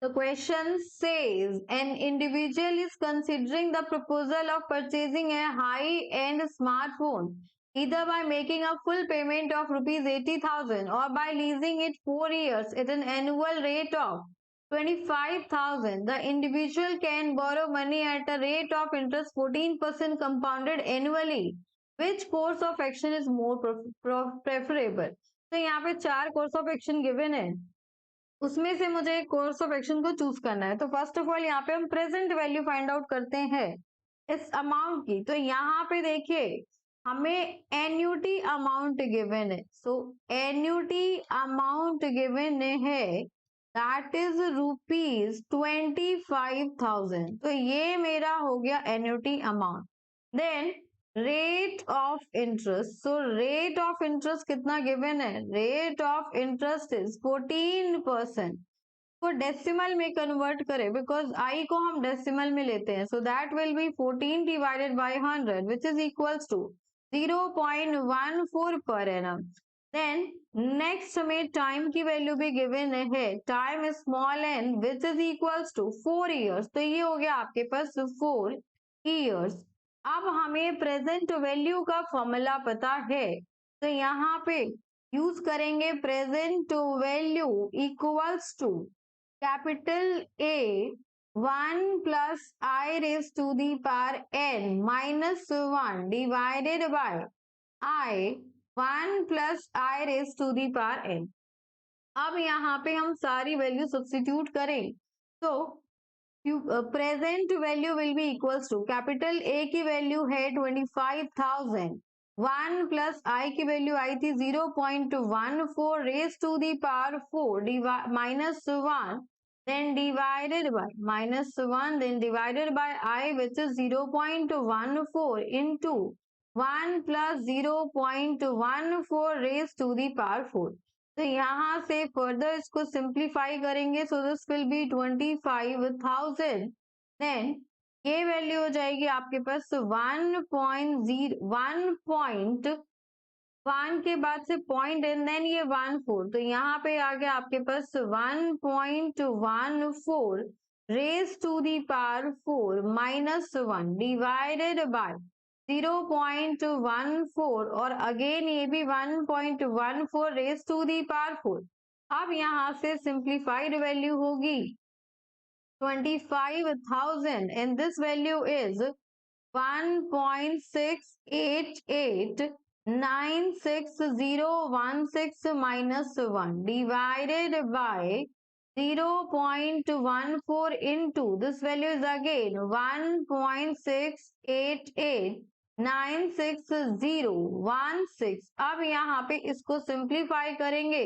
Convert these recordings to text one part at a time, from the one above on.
The question says an individual is considering the proposal of purchasing a high-end smartphone either by making a full payment of rupees 80,000 or by leasing it 4 years at an annual rate of 25,000. The individual can borrow money at a rate of interest 14% compounded annually. Which course of action is more preferable? तो यहाँ पे 4 course of action given है, उसमें से मुझे एक course of action को choose करना है। तो फर्स्ट ऑफ ऑल यहाँ पे हम प्रेजेंट वैल्यू फाइंड आउट करते हैं इस अमाउंट की। तो यहाँ पे देखिए हमें एन्यूटी अमाउंट गिवन है, सो एन्यूटी अमाउंट गिवन है दैट इज रुपीज 25,000। तो ये मेरा हो गया annuity amount. Then rate of interest, so rate of interest कितना गिवन है? Rate of interest is 14%। को डेसिमल में कन्वर्ट करें बिकॉज आई को हम डेसिमल में लेते हैं, so that will be 14 divided by 100 which is equals to 0.14 per annum. Then next हमें टाइम की वैल्यू भी गिवन है, time small n which is equals to 4 years. तो ये हो गया आपके पास 4 इयर्स। अब हमें प्रेजेंट वैल्यू का फॉर्मूला पता है, तो यहाँ पे यूज करेंगे present value equals to capital A 1 plus i raise to the power n minus 1 divided by i 1 plus i raise to the power n. अब यहाँ पे हम सारी वैल्यू सब्स्टिट्यूट करें तो present value will be equals to capital A की value है 25,000, 1 plus आई की वैल्यू आई थी 0.14 raise to the power 4 minus 1 then divided by minus 1 then divided by I which is 0.14 into 1 plus 0.14 raised to the power 4। तो यहाँ से further इसको simplify करेंगे, so this will be 25,000। Then ये वैल्यू हो जाएगी आपके पास 1.1 के बाद से पॉइंट एंड देन ये 1.4, तो यहाँ पे आ गया आपके पास 1.14 raise to the power 4 minus 1 divided by 0.14 और अगेन ये भी 1.14 रेज टू दी पावर 4। अब यहाँ से सिंप्लीफाइड वैल्यू होगी 25,000 and this value is 1.68896016 minus 1 divided by 0.14 into this value is again 1.68896016। अब यहाँ पे इसको सिंप्लीफाई करेंगे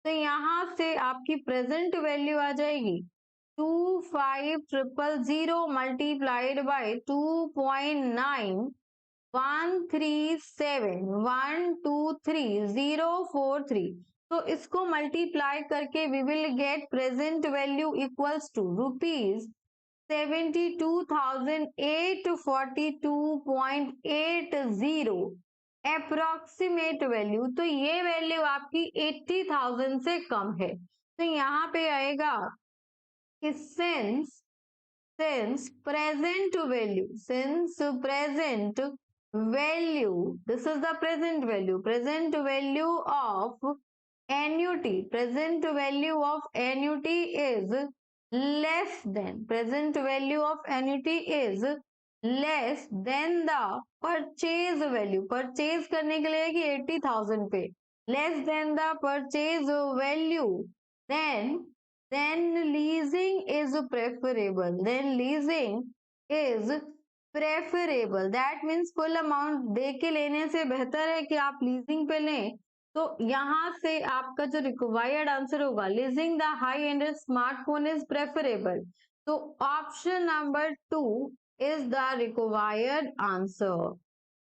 तो यहाँ से आपकी प्रेजेंट वैल्यू आ जाएगी 25,000 multiplied by 2.9137123,043। तो इसको मल्टीप्लाई करके we will get present value equals to rupees 72,842.80 approximate value. तो ये वैल्यू आपकी 80,000 से कम है, तो यहाँ पे आएगा since present value, this is the present value of annuity, present value of annuity is less than the purchase value, purchase करने के लिए कि 80,000 पे less than the purchase value, then leasing is preferable, that means full amount दे के लेने से बेहतर है कि आप लीजिंग पे लें। तो यहाँ से आपका जो रिक्वायर्ड आंसर होगा leasing the high end smartphone is preferable, तो option number 2 is the required answer।